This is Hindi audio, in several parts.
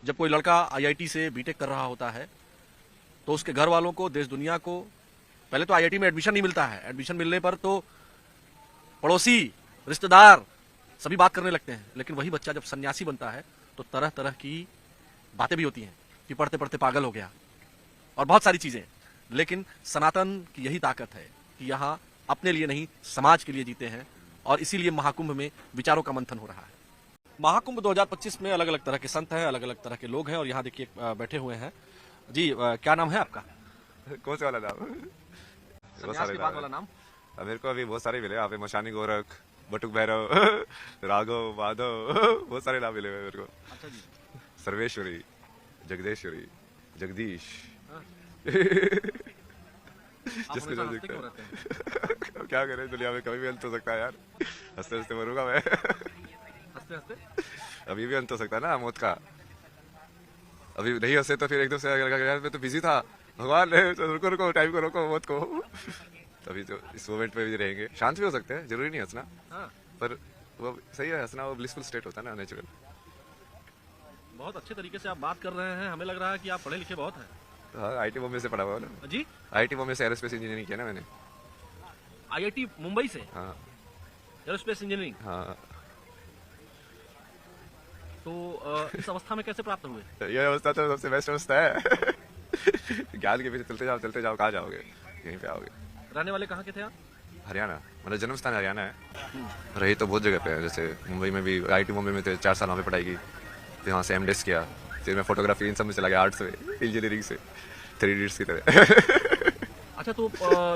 जब कोई लड़का आईआईटी से बीटेक कर रहा होता है तो उसके घर वालों को, देश दुनिया को, पहले तो आईआईटी में एडमिशन नहीं मिलता है। एडमिशन मिलने पर तो पड़ोसी, रिश्तेदार सभी बात करने लगते हैं। लेकिन वही बच्चा जब सन्यासी बनता है तो तरह तरह की बातें भी होती हैं कि पढ़ते पढ़ते पागल हो गया और बहुत सारी चीजें। लेकिन सनातन की यही ताकत है कि यहाँ अपने लिए नहीं, समाज के लिए जीते हैं, और इसीलिए महाकुंभ में विचारों का मंथन हो रहा है। महाकुंभ 2025 में अलग अलग तरह के संत हैं, अलग अलग तरह के लोग हैं, और यहाँ देखिए बैठे हुए हैं जी। क्या नाम है आपका? कौन सा वाला नाम? बहुत सन्यास सारे के बाद नाम वाला है। नाम? मेरे को अभी बहुत सारे मिले यहाँ पे, मशानी गोरख, बटुक भैरव, राघव, माधव, बहुत सारे नाम मिले हुए मेरे को। अच्छा जी। सर्वेश्वरी, जगदेश्वरी, जगदीश। आप जिसको हमेशा जो हंसते दिखता क्यों है। रहते हैं? क्या करें, दुनिया में कभी भी अंत हो सकता है यार। हंसते हंसते मरूंगा मैं। हंसते हंसते? अभी भी अंत हो सकता है ना मौत का। अभी नहीं हंसे तो फिर एकदम से यार मैं तो बिजी था, भगवान ने रुको रुको, टाइम को रोको, मौत को। तभी तो इस मोमेंट पे भी रहेंगे। शांत भी हो सकते हैं, जरूरी नहीं हंसना, हाँ, पर वो सही है, हंसना वो ब्लिसफुल स्टेट होता है ना, नेचुरल। बहुत अच्छे तरीके से आप बात कर रहे हैं। हमें लग रहा है कि आप पढ़े लिखे बहुत हैं। हाँ, आईटी बॉम्बे से पढ़ा हुआ ना। जी? आईटी बॉम्बे से एरोस्पेस इंजीनियरिंग किया ना मैंने। आईआईटी मुंबई से हाँ एरोस्पेस इंजीनियरिंग। हाँ। तो इस अवस्था में कैसे प्राप्त हुए? ये अवस्था तो सबसे बेस्ट अवस्था है। ज्ञान के पीछे चलते जाओ, कहाँ जाओगे? यहीं पे आओगे। रहने वाले कहाँ के थे आप? हरियाणा, मतलब जन्म स्थान हरियाणा है, रही तो बहुत जगह पे है। जैसे मुंबई में भी, आईटी बॉम्बे में थे, 4 साल वहाँ पे पढ़ाई की, फिर वहाँ से एमडेस किया, फिर मैं फोटोग्राफी इन सब में चला गया, आर्ट्स में, इंजीनियरिंग से, 3 इडियट्स की तरह। अच्छा, तो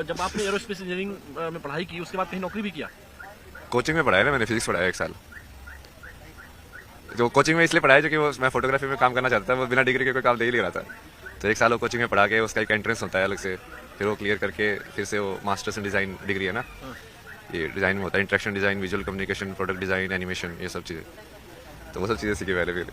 जब आपने एरोस्पेस इंजीनियरिंग में पढ़ाई की, उसके बाद कहीं नौकरी भी किया? कोचिंग में पढ़ाया ना मैंने, फिजिक्स पढ़ाया 1 साल। जो कोचिंग में इसलिए पढ़ाया क्योंकि वो मैं फोटोग्राफी में काम करना चाहता था, वो बिना डिग्री के कोई काम दे ही नहीं रहा था। तो 1 साल वो कोचिंग में पढ़ा के, उसका एक एंट्रेंस होता है अलग से, फिर वो क्लियर करके फिर से वो मास्टर्स इन डिज़ाइन डिग्री है ना, ये डिज़ाइन में होता है, interaction design, visual communication, product design, animation, ये सब चीज़ें। तो वो सब चीज़ें सीखी पहले। फिर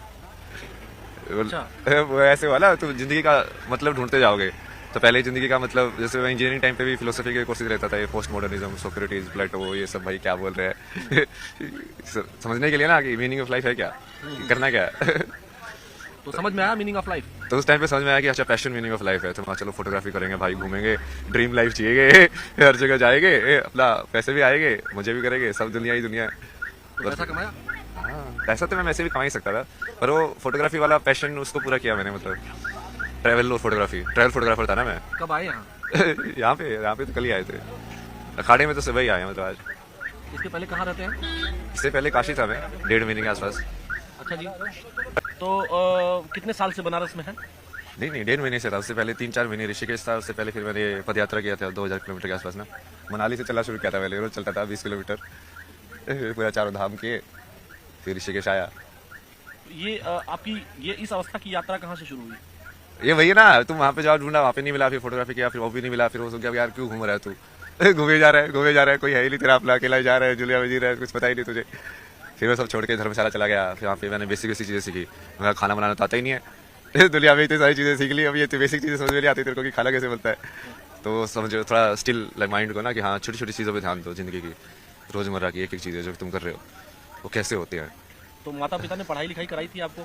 वो ऐसे हुआ ना, तुम जिंदगी का मतलब ढूंढते जाओगे। तो पहले जिंदगी का मतलब, जैसे मैं इंजीनियरिंग टाइम पे भी फिलोसफी के कोर्सेज रहता था, ये पोस्ट मॉडर्निज्म, सोक्रेटिस, प्लेटो, ये सब भाई क्या बोल रहे हैं। समझने के लिए ना कि मीनिंग ऑफ लाइफ है क्या, करना क्या है। तो समझ में आया मीनिंग ऑफ लाइफ? तो उस टाइम पे समझ में आया कि अच्छा, पैशन मीनिंग ऑफ लाइफ है। तो हाँ चलो फोटोग्राफी करेंगे भाई, घूमेंगे, ड्रीम लाइफ जिएंगे, हर जगह जाएंगे, अपना पैसे भी आएंगे, मजे भी करेंगे, सब दुनिया ही दुनिया है। तो पैसा कमाया? हाँ, पैसा तो मैं वैसे भी कमा ही सकता था, पर वो फोटोग्राफी वाला पैशन उसको पूरा किया मैंने। मतलब ट्रैवल फोटोग्राफर था ना मैं। कब आए यहाँ? यहाँ पे तो कल ही आए थे। अखाड़े में तो सुबह ही आए, मतलब आज। इसके पहले कहाँ रहते हैं? इससे पहले काशी था मैं, 1.5 महीने के आसपास। अच्छा जी। तो कितने साल से बनारस में है? नहीं 1.5 महीने से था। उससे पहले 3-4 महीने ऋषिकेश था। उससे पहले फिर मैंने पद यात्रा किया था 2000 किलोमीटर के आसपास ना। मनाली से चलना शुरू किया था पहले, रोज चलता था 20 किलोमीटर, पूरा 4 धाम किए, फिर ऋषिकेश आया। ये आपकी ये इस अवस्था की यात्रा कहाँ से शुरू हुई? ये वही है ना, तुम वहाँ पे जाओ, ढूंढा, वहाँ पे नहीं मिला, फिर फोटोग्राफी किया, फिर वो भी नहीं मिला, फिर वो सोचा यार क्यों घूम रहा है तू, घूमे जा रहा है, कोई है ही नहीं तेरा अपना, अकेला ही जा रहा है, जुलिया में जी रहा है, कुछ पता ही नहीं तुझे। फिर मैं सब छोड़ के धर्मशाला चला गया। फिर वहाँ पे मैंने बेसिक चीज़ें सीखी। मेरा खाना बनाना तो आता ही नहीं है, दुनिया में इतनी सारी चीज़ें सीख ली, अब ये बेसिक चीज़ें समझ में नहीं आती तेरे को कि खाना कैसे बनता है। तो समझो थोड़ा स्टिल माइंड को ना कि हाँ, छोटी छोटी चीज़ों पर ध्यान दो, जिंदगी की रोजमर्रा की एक एक चीज़ें जो तुम कर रहे हो वो कैसे होती हैं। तो माता पिता ने पढ़ाई लिखाई कराई थी आपको?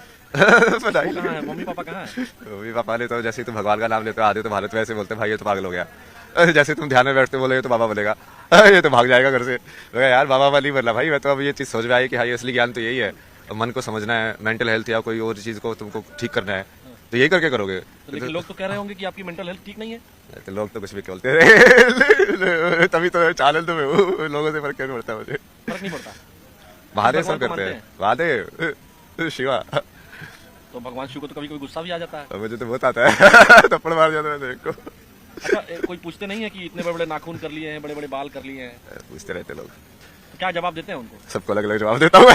पढ़ाई कहाँ है? मम्मी पापा कहाँ है? मम्मी पापा ने तो जैसे तुम भगवान का नाम लेते हो, आधे तो भारत में ऐसे बोलते हैं भाई ये तो पागल हो गया। जैसे तुम ध्यान में बैठते बोले तो बाबा बोलेगा ये तो भाग जाएगा घर से। यार बाबा वाली बोला भाई, मैं तो अब ये चीज़ सोच में आई कि हाँ, असली ज्ञान तो यही है, मन को समझना है, मेंटल हेल्थ या कोई और चीज़ को तुमको ठीक करना है, तो यही करके करोगे। तो लेकिन लोग तो कह रहे होंगे कि आपकी मेंटल हेल्थ ठीक नहीं है। तो लोग तो कुछ भी बोलते रहे। तभी तो चैनल तो मैं लोगों से फर्क क्या पड़ता है मुझे? फर्क नहीं पड़ता? महादेव भगवान सब को करते मानते हैं, महादेव शिवा। तो भगवान शिव को तो कभी कभी गुस्सा भी आ जाता है। मुझे तो बहुत आता है, थप्पड़ मार जाता है एक को। अच्छा, कोई पूछते नहीं है कि इतने बड़े बड़े नाखून कर लिए हैं, बड़े बड़े बाल कर लिए हैं? पूछते रहते लोग, तो क्या जवाब देते हैं उनको? सबको अलग अलग जवाब देता हूँ।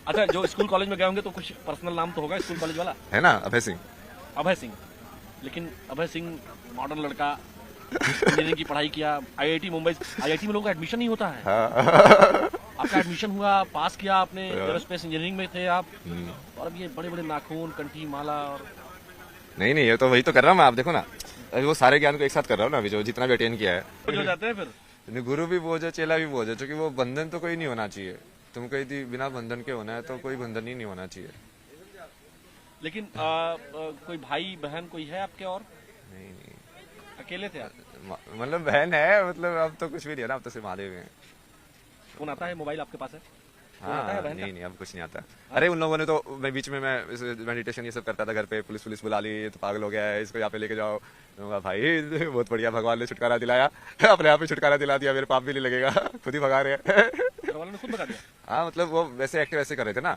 अच्छा, जो स्कूल कॉलेज में गए होंगे तो कुछ पर्सनल नाम तो होगा स्कूल कॉलेज वाला? है ना, अभय सिंह। अभय सिंह। लेकिन अभय सिंह मॉडर्न लड़का, इंजीनियरिंग की पढ़ाई किया, आईआईटी मुंबई। आईआईटी में लोगों का एडमिशन नहीं होता है। हाँ। आपका एडमिशन हुआ, पास किया आपने, एरोस्पेस इंजीनियरिंग में थे आप, और अब ये बड़े बड़े नाखून, कंठी, माला। और नहीं ये तो वही तो कर रहा हूँ मैं। आप देखो ना, अभी वो सारे ज्ञान को एक साथ कर रहा हूँ ना, अभी जो जितना भी अटेंड किया है। हो जाते हैं फिर गुरु भी बोझ है, चेला भी बोझ है, क्योंकि वो बंधन तो कोई नहीं होना चाहिए। तुमको यदि बिना बंधन के होना है तो कोई बंधन ही नहीं होना चाहिए। लेकिन कोई भाई बहन कोई है आपके और? नहीं नहीं, अकेले थे आप? मतलब बहन है, मतलब अब तो कुछ भी नहीं है ना, अब तो सिर्फ महादेव हैं। फोन आता है, मोबाइल आपके पास है? फोन आता है हाँ बहन का? नहीं नहीं, अब कुछ नहीं आता। अरे उन लोगों ने तो, मैं बीच में मैं मेडिटेशन ये सब करता था घर पे, पुलिस बुला ली, ये तो पागल हो गया है, इसको यहाँ पे लेके जाओ। मैं कहा, भाई बहुत बढ़िया, भगवान ने छुटकारा दिलाया, अपने आप ही छुटकारा दिला दिया, मेरे पाप भी नहीं लगेगा, खुद ही भगा रहे हैं। घर वालों ने खुद भगा दिया? हाँ मतलब वो वैसे एक्ट वैसे कर रहे थे ना,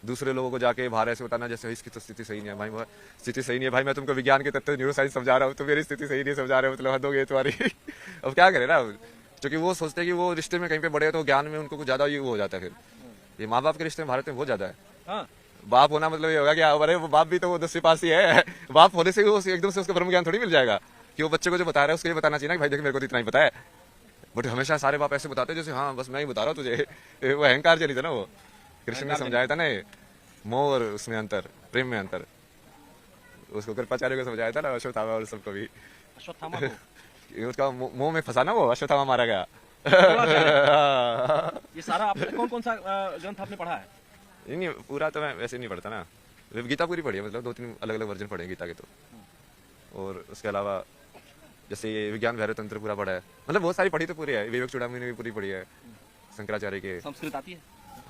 दूसरे लोगों को जाके बाहर ऐसे बताना जैसे इसकी तो स्थिति सही नहीं है भाई, स्थिति सही नहीं है भाई, मैं तुमको विज्ञान के तत्व न्यूरो साइंस समझा रहा हूँ, तो मेरी स्थिति सही नहीं समझा रहे हो, मतलब हद हो गई तुम्हारी। अब क्या करें ना, क्योंकि वो सोचते हैं कि वो रिश्ते में कहीं पे बड़े तो ज्ञान में उनको कुछ ज्यादा ये हो जाता है। फिर ये माँ बाप के रिश्ते में भारत में बहुत ज्यादा है। हाँ। बाप होना मतलब ये होगा कि अरे वो बाप भी तो वो 10वीं पास ही है, बाप होने से वो एकदम से उसको ब्रह्म ज्ञान थोड़ी मिल जाएगा कि वो बच्चे को जो बता रहा है उसको ये बताना चाहिए ना कि भाई देख मेरे को तो इतना ही पता है। बट हमेशा सारे बाप ऐसे बताते हैं जैसे हाँ बस मैं ही बता रहा हूँ तुझे, वो अहंकार चली था ना। वो कृष्ण ने समझाया था ना, मोह और उसमें अंतर, प्रेम में अंतर, उसको कृपाचार्य को समझाया था ना, अश्वत्थामा और सबको भी। अश्वत्थामा को उसका मोह में फंसा ना, वो अश्वत्थामा मारा गया। ये सारा आपने कौन कौन सा ग्रंथ आपने पढ़ा है? नहीं पूरा तो मैं वैसे नहीं पढ़ता ना, गीता पूरी पढ़ी है, मतलब 2-3 अलग अलग वर्जन पढ़े गीता के तो। और उसके अलावा जैसे ये विज्ञान भैरव तंत्र पूरा पढ़ा है, मतलब बहुत सारी पढ़ी तो पूरी है, विवेक चूड़ामणि भी पूरी पढ़ी है, शंकराचार्य के। संस्कृत आती है?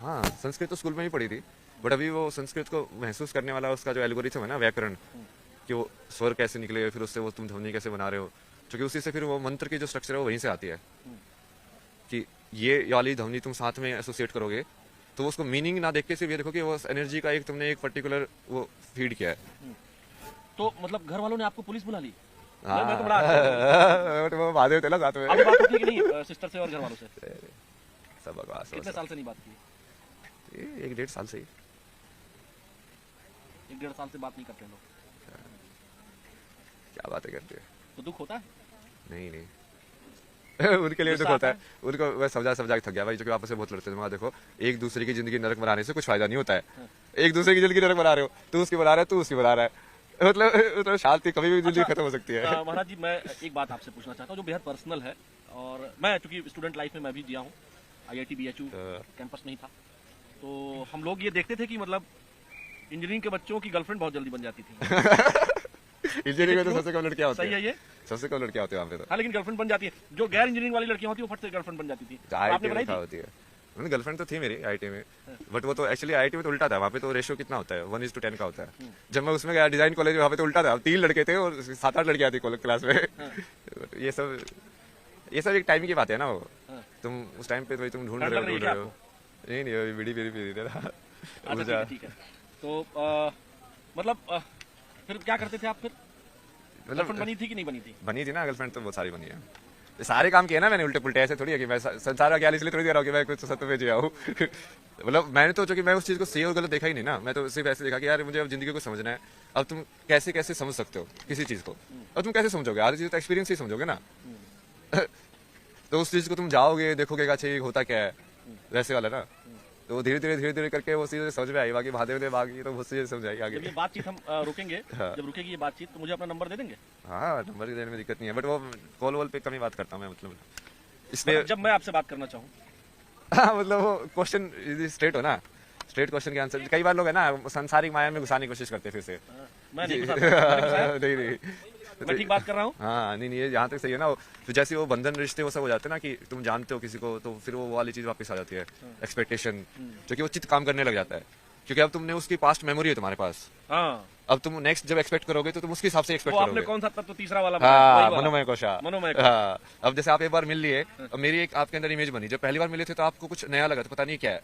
हाँ संस्कृत तो स्कूल में ही पढ़ी थी, बट अभी वो संस्कृत को महसूस करने वाला उसका जो एल्गोरिथम है ना, व्याकरण, कि वो स्वर कैसे निकले, फिर उससे वो तुम ध्वनि कैसे बना रहे हो, क्योंकि उसी से फिर वो मंत्र की जो स्ट्रक्चर है वो वहीं से आती है कि ये वाली ध्वनि तुम साथ में एसोसिएट करोगे, तो उसको मीनिंग ना देख के सिर्फ ये देखो कि वो एनर्जी का एक तुमने एक पर्टिकुलर वो फीड किया है। तो मतलब घर वालों ने आपको पुलिस बुला ली? हाँ मैं तो बड़ा तो वो महादेव थे ना साथ में। अभी बात होती है कि नहीं सिस्टर से और घर वालों से? सब बकवास। कितने साल से नहीं बात की? 1-1.5 साल से ही। 1-1.5 साल से बात नहीं करते लोग? क्या बातें करते हैं। तो दुख होता है? नहीं नहीं उनके लिए दुख होता है, उनको मैं समझा के थक गया भाई, जो कि आपस में बहुत लड़ते थे। वहाँ देखो एक दूसरे की जिंदगी नरक बनाने से कुछ फायदा नहीं होता है। एक दूसरे की जिंदगी नरक बना रहे हो, तू उसकी बना रहा है, तू उसकी बना रहा है, मतलब शांति कभी भी जिंदगी खत्म हो सकती है। महाराज जी मैं एक बात आपसे पूछना चाहता हूँ जो बेहद पर्सनल है, और मैं चूंकि स्टूडेंट लाइफ में मैं भी जिया हूँ, IIT BHU कैंपस में ही था, तो हम लोग ये देखते थे कि मतलब इंजीनियरिंग के बच्चों की गर्लफ्रेंड बहुत जल्दी बन जाती थी। इंजीनियरिंग में तो सबसे कम लड़कियां होती सही है ये? सबसे कम लड़कियां होती है वहाँ पे तो। हाँ लेकिन गर्लफ्रेंड बन जाती है, जो गैर इंजीनियरिंग वाली लड़कियां होती है वो फट से गर्लफ्रेंड बन जाती थी। आपने बनाई थी? होती है, गर्लफ्रेंड तो थी मेरी IIT में, बट वो तो एक्चुअली IIT में तो उल्टा था, वहाँ पे तो रेशियो कितना होता है 1:10 का होता है। जब मैं उसमें गया डिजाइन कॉलेज, वहाँ पे तो उल्टा था, 3 लड़के थे और 7-8 लड़कियां थी क्लास में। ये सब एक टाइम की बात है ना, वो तुम उस टाइम पे तुम ढूंढ रहे हो। नहीं नहीं बीड़ी पी रही थी। ठीक है, तो मतलब फिर क्या करते थे आप? फिर गर्लफ्रेंड बनी थी कि नहीं बनी थी? बनी थी ना गर्लफ्रेंड, तो बहुत सारी बनी है। सारे काम किए ना मैंने उल्टे पुल्टे, ऐसे थोड़ी है कि मैं संसार का ज्ञान इसलिए थोड़ी दे रहा हूँ कि मैं कुछ सत्य पे जिया हूँ। मतलब मैंने तो, क्योंकि मैं उस चीज को सही और गलत देखा ही नहीं ना, मैं तो सिर्फ ऐसे देखा कि यार मुझे अब जिंदगी को समझना है। अब तुम कैसे कैसे समझ सकते हो किसी चीज को, अब तुम कैसे समझोगे, आधी चीज तो एक्सपीरियंस ही समझोगे ना। तो उस चीज को तुम जाओगे देखोगे अच्छा ये होता क्या है, वैसे वाला ना। तो धीरे धीरे करके वो चीजें समझ में आई, बाकी महादेव ने बाकी तो बहुत चीजें समझ आई आगे। जब ये बातचीत हम रोकेंगे, जब रुकेगी ये बातचीत, तो मुझे अपना नंबर दे देंगे? हाँ नंबर देने में दिक्कत नहीं है, बट वो कॉल वॉल पे कम ही बात करता हूँ मैं, मतलब इसलिए जब मैं आपसे बात करना चाहूँ। हाँ मतलब वो क्वेश्चन स्ट्रेट हो ना, स्ट्रेट क्वेश्चन के आंसर। कई बार लोग है ना सांसारिक माया में घुसाने की कोशिश करते हैं फिर से। मैं नहीं घुसाता। नहीं मैं ठीक बात कर रहा हूँ। हाँ नहीं ये यहाँ तक सही है ना। तो जैसे वो बंधन रिश्ते वो सब हो जाते हैं ना कि तुम जानते हो किसी को, तो फिर वो वाली चीज वापस आ जाती है, एक्सपेक्टेशन, जो कि वो चित्त काम करने लग जाता है, क्योंकि अब तुमने उसकी पास्ट मेमोरी है तुम्हारे पास। अब तुम नेक्स्ट जब एक्सपेक्ट करोगे तो तुम उसके हिसाब से एक्सपेक्ट करोगे। आपने कौन सा तत्व तीसरा वाला? हाँ मनोमय कोशा। मनोमय। हाँ अब जैसे आप एक बार मिल लिए, अब मेरी एक आपके अंदर इमेज बनी, जब पहली बार मिले थे तो आपको कुछ नया लगा था, पता नहीं क्या है,